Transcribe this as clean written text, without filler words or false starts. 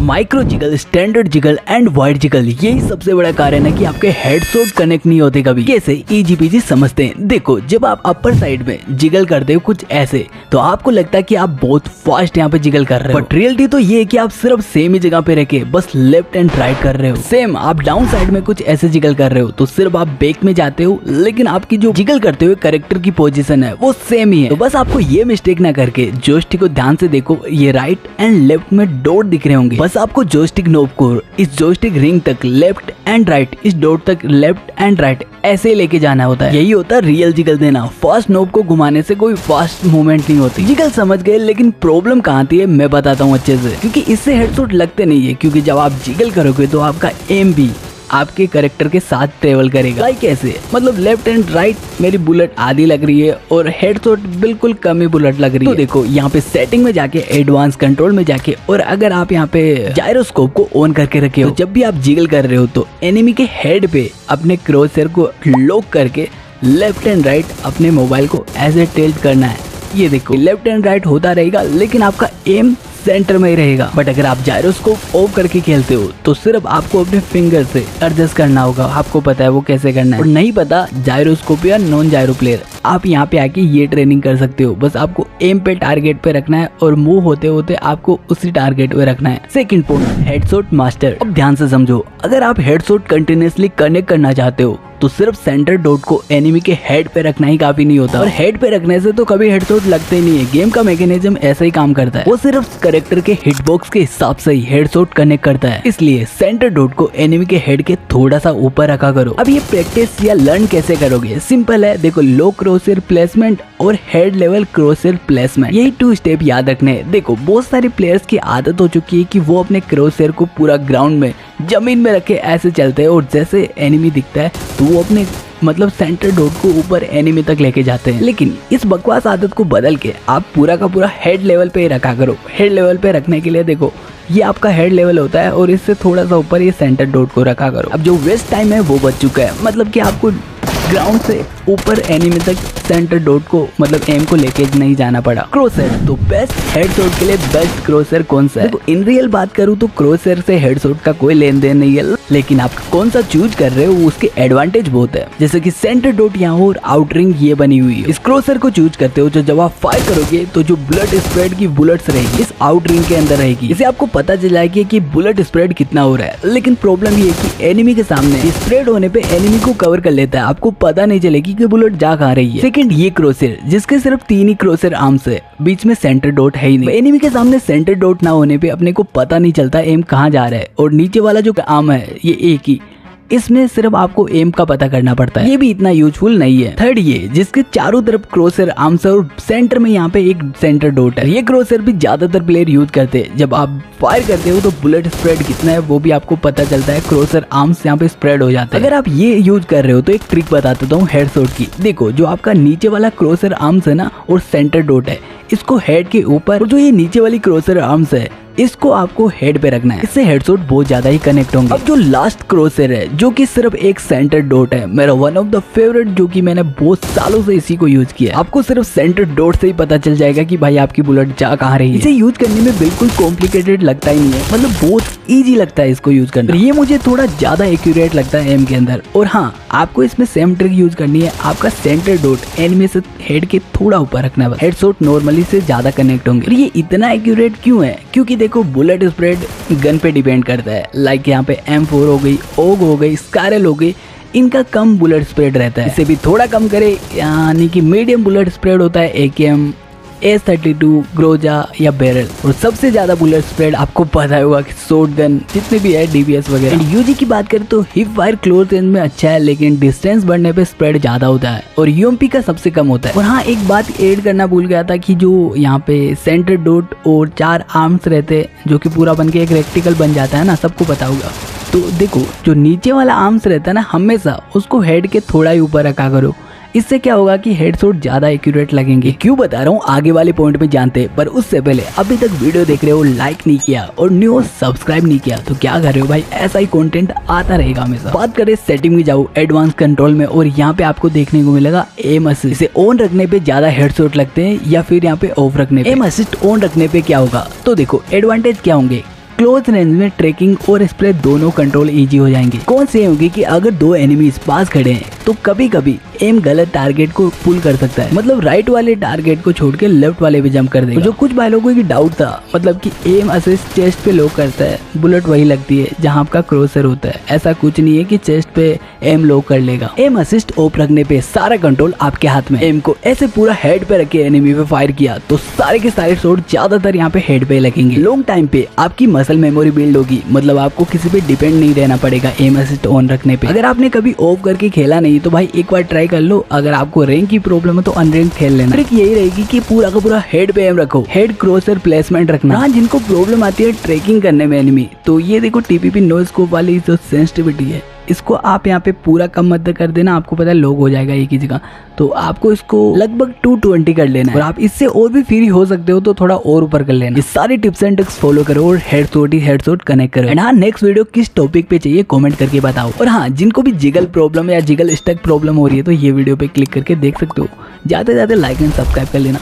Micro jiggle, standard jiggle and wide jiggle, यही सबसे बड़ा कारण है कि आपके हेडशॉट कनेक्ट नहीं होते कभी। कैसे EGPG समझते हैं। देखो, जब आप अपर साइड में जिगल करते हो कुछ ऐसे, तो आपको लगता है कि आप बहुत फास्ट यहाँ पे जिगल कर रहे हो, बट रियलिटी तो ये है कि आप सिर्फ सेम ही जगह पे रखे बस लेफ्ट एंड राइट कर रहे हो। सेम आप डाउन साइड में कुछ ऐसे जिगल कर रहे हो तो सिर्फ आप बैक में जाते हो, लेकिन आपकी जो जिगल करते हुए कैरेक्टर की पोजीशन है वो सेम ही है। तो बस आपको ये मिस्टेक ना करके जोयस्टिक को ध्यान से देखो, ये राइट एंड लेफ्ट में डॉट दिख रहे होंगे। बस आपको जोयस्टिक नोब को इस जोयस्टिक रिंग तक लेफ्ट एंड राइट, इस डॉट तक लेफ्ट एंड राइट ऐसे लेके जाना होता है। यही होता है रियल जिगल देना। फास्ट नोब को घुमाने से कोई फास्ट मूवमेंट नहीं होती। जिगल समझ गए, लेकिन प्रॉब्लम कहाँ आती है मैं बताता हूँ अच्छे से, क्योंकि इससे हेडशॉट लगते नहीं है। क्योंकि जब आप जिगल करोगे तो आपका एम भी आपके कैरेक्टर के साथ ट्रेवल करेगा। लाइक कैसे, मतलब लेफ्ट एंड राइट मेरी बुलेट आधी लग रही है और हेडशॉट बिल्कुल कम ही बुलेट लग रही है। तो देखो यहाँ पे सेटिंग में जाके, एडवांस कंट्रोल में जाके, और अगर आप यहाँ पे जायरोस्कोप को ऑन करके रखे हो, तो जब भी आप जिगल कर रहे हो तो एनिमी के हेड पे अपने क्रॉसहेयर को लॉक करके लेफ्ट एंड राइट अपने मोबाइल को ऐसे टिल्ट करना है। ये देखो लेफ्ट एंड राइट होता रहेगा, लेकिन आपका एम सेंटर में ही रहेगा। बट अगर आप जायरोस्कोप ऑफ करके खेलते हो तो सिर्फ आपको अपने फिंगर से एडजस्ट करना होगा। आपको पता है वो कैसे करना है। और नहीं पता जायरोस्कोप या नॉन जायरो प्लेयर, आप यहाँ पे आके ये ट्रेनिंग कर सकते हो। बस आपको एम पे टारगेट पे रखना है और मूव होते होते आपको उसी टारगेट पे रखना है। Second point, headshot master. अब ध्यान से समझो, अगर आप हेडशॉट कंटिन्यूअसली कनेक्ट करना चाहते हो तो सिर्फ सेंटर डॉट को एनिमी के हेड पे रखना ही काफी नहीं होता। और हेड पे रखने से तो कभी हेडशॉट लगते ही नहीं है। गेम का मैकेनिज्म ऐसा ही काम करता है, वो सिर्फ कैरेक्टर के हिटबॉक्स के हिसाब से ही हेडशॉट कनेक्ट करता है। इसलिए सेंटर डॉट को एनिमी के हेड के थोड़ा सा ऊपर रखा करो। अब ये प्रैक्टिस या लर्न कैसे करोगे? सिंपल है, देखो लो क्रॉसहेयर प्लेसमेंट और हेड लेवल क्रॉसहेयर प्लेसमेंट, यही 2 स्टेप याद रखने हैं। देखो बहुत सारे प्लेयर्स की आदत हो चुकी है कि वो अपने क्रॉसहेयर को पूरा ग्राउंड में, जमीन में रखे ऐसे चलते हैं, और जैसे एनिमी दिखता है तो वो अपने मतलब सेंटर डॉट को ऊपर एनिमी तक लेके जाते हैं। लेकिन इस बकवास आदत को बदल के आप पूरा का पूरा हेड लेवल पे ही रखा करो। हेड लेवल पे रखने के लिए देखो ये आपका हेड लेवल होता है और इससे थोड़ा सा ऊपर ये सेंटर डॉट को रखा करो। अब जो वेस्ट टाइम है वो बच चुका है, मतलब कि आपको ग्राउंड से ऊपर एनिमी तक सेंटर डॉट को, मतलब एम को लेके नहीं जाना पड़ा। क्रॉसहेयर, तो बेस्ट हेडशॉट के लिए बेस्ट क्रॉसहेयर कौन सा है? देखो इन रियल बात करूँ तो क्रॉसहेयर से हेडशॉट का कोई लेन देन नहीं है, लेकिन आप कौन सा चूज कर रहे हो उसके एडवांटेज बहुत है। जैसे कि सेंटर डॉट यहाँ और आउट रिंग ये बनी हुई है। इस क्रॉसहेयर को चूज करते हो तो जब आप फायर करोगे तो जो बुलेट स्प्रेड की बुलेट्स रहेगी इस आउट रिंग के अंदर रहेगी। इसे आपको पता चल जाएगी कि बुलेट स्प्रेड कितना हो रहा है। लेकिन प्रॉब्लम ये है कि एनिमी के सामने स्प्रेड होने पे एनिमी को कवर कर लेता है, आपको पता नहीं चलेगी कि बुलेट जा कहाँ रही है। सेकंड, ये क्रॉसहेयर जिसके सिर्फ 3 ही क्रॉसहेयर आर्म्स है, बीच में सेंटर डॉट है ही नहीं। एनिमी के सामने सेंटर डॉट ना होने पे अपने को पता नहीं चलता एम कहाँ जा रहा है। और नीचे वाला जो आर्म है ये एक ही, इसमें सिर्फ आपको एम का पता करना पड़ता है, ये भी इतना यूजफुल नहीं है। थर्ड, ये जिसके चारों तरफ क्रॉसहेयर आर्म्स है और सेंटर में यहाँ पे एक सेंटर डॉट है। ये क्रॉसहेयर भी ज्यादातर प्लेयर यूज करते हैं। जब आप फायर करते हो तो बुलेट स्प्रेड कितना है वो भी आपको पता चलता है, क्रॉसहेयर आर्म्स यहाँ पे स्प्रेड हो जाते हैं। अगर आप ये यूज कर रहे हो तो एक ट्रिक बता देता हूँ हेडशॉट की। देखो जो आपका नीचे वाला क्रॉसहेयर आर्म्स है ना और सेंटर डॉट है, इसको हेड के ऊपर, और जो ये नीचे वाली क्रॉसहेयर आर्म्स है इसको आपको हेड पे रखना है। इससे हेडशॉट बहुत ज्यादा ही कनेक्ट होंगे। अब जो लास्ट क्रॉसहेयर है जो कि सिर्फ एक सेंटर डॉट है, मेरा वन ऑफ द फेवरेट, जो कि मैंने बहुत सालों से इसी को यूज किया है। आपको सिर्फ सेंटर डॉट से ही पता चल जाएगा कि भाई आपकी बुलेट जा कहाँ रही है। इसे यूज करने में बिल्कुल कॉम्प्लिकेटेड लगता ही नहीं है, मतलब बहुत ईजी लगता है इसको यूज करना। ये मुझे थोड़ा ज्यादा एक्यूरेट लगता है एम के अंदर। और हाँ, आपको इसमें सेम ट्रिक यूज करनी है। आपका सेंटर डॉट एनिमी से हेड के थोड़ा ऊपर रखना है, हेडशॉट नॉर्मली से ज्यादा कनेक्ट होंगे। ये इतना एक्यूरेट क्यों है? क्योंकि देखो बुलेट स्प्रेड गन पे डिपेंड करता है। लाइक यहाँ पे M4 हो गई, ओग हो गई, स्कारल हो गई, इनका कम बुलेट स्प्रेड रहता है। इसे भी थोड़ा कम करे, यानी कि मीडियम बुलेट स्प्रेड होता है AKM, S32, ग्रोजा या बैरल। और सबसे ज्यादा बुलेट स्प्रेड आपको पता होगा कि शॉटगन जितने भी है, DPS वगैरह। यूजी की बात करें तो हिप फायर क्लोज रेंज में अच्छा है, लेकिन डिस्टेंस बढ़ने पे स्प्रेड ज्यादा होता है और UMP का सबसे कम होता है। और हाँ, एक बात ऐड करना भूल गया था कि जो यहाँ पे सेंटर डॉट और 4 आर्म्स रहते हैं जो कि पूरा बन के एक रेक्टिकल बन जाता है ना, सबको पता होगा। तो देखो जो नीचे वाला आर्म्स रहता है ना, हमेशा उसको हेड के थोड़ा ही ऊपर रखा करो। इससे क्या होगा कि हेडशॉट ज्यादा एक्यूरेट लगेंगे। क्यों बता रहा हूँ आगे वाले पॉइंट में जानते हैं, पर उससे पहले अभी तक वीडियो देख रहे हो, लाइक नहीं किया और न्यू सब्सक्राइब नहीं किया तो क्या कर रहे हो भाई, ऐसा ही कंटेंट आता रहेगा हमेशा। बात करें सेटिंग में जाओ एडवांस कंट्रोल में, और यहाँ पे आपको देखने को मिलेगा एम असिस्ट। इसे ऑन रखने पे ज्यादा हेडशॉट लगते हैं या फिर यहाँ पे ऑफ रखने पे। एम असिस्ट ऑन रखने पे क्या होगा, तो देखो एडवांटेज क्या होंगे। क्लोज रेंज में ट्रैकिंग और स्प्रे दोनों कंट्रोल इजी हो जाएंगे। कौन सी होगी कि अगर दो एनिमीज पास खड़े हैं तो कभी कभी एम गलत टारगेट को पुल कर सकता है, मतलब राइट वाले टारगेट को छोड़ के लेफ्ट वाले पे जंप कर देगा। जो कुछ भाई लोगों की डाउट था, मतलब कि एम असिस्ट चेस्ट पे लॉक करता है, बुलेट वही लगती है जहां आपका क्रॉसर होता है। ऐसा कुछ नहीं है कि चेस्ट पे एम लॉक कर लेगा। एम असिस्ट ऑफ रखने पे सारा कंट्रोल आपके हाथ में। एम को ऐसे पूरा हेड पे रख के एनिमी पे फायर किया तो सारे के सारे शॉट ज्यादातर यहाँ पे हेड पे लगेंगे। लॉन्ग टाइम पे आपकी मसल मेमोरी बिल्ड होगी, मतलब आपको किसी पे डिपेंड नहीं रहना पड़ेगा एम असिस्ट ऑन रखने पे। अगर आपने कभी ऑफ करके खेला नहीं तो भाई एक बार ट्राई कर लो। अगर आपको रैंक की प्रॉब्लम है तो अनरैंक खेल लेना। ट्रिक यही रहेगी कि पूरा का पूरा हेड पे एम रखो, हेड क्रॉसर प्लेसमेंट रखना। हाँ, जिनको प्रॉब्लम आती है ट्रैकिंग करने में एनिमी, तो ये देखो टीपीपी नो स्कोप वाली जो सेंसिटिविटी है, इसको आप यहाँ पे पूरा कम मत कर देना। आपको पता है लॉक हो जाएगा एक ही जगह, तो आपको इसको लगभग 220 कर लेना है। और आप इससे और भी फ्री हो सकते हो तो थोड़ा और ऊपर कर लेना। ये सारी टिप्स एंड ट्रिक्स फॉलो करो और हेडशॉट कनेक्ट करो। एंड हाँ, नेक्स्ट वीडियो किस टॉपिक पे चाहिए कमेंट करके बताओ। और हाँ, जिनको भी जिगल प्रॉब्लम या जिगल स्टक प्रॉब्लम हो रही है तो ये वीडियो पे क्लिक करके देख सकते हो। जाते जाते लाइक एंड सब्सक्राइब कर लेना।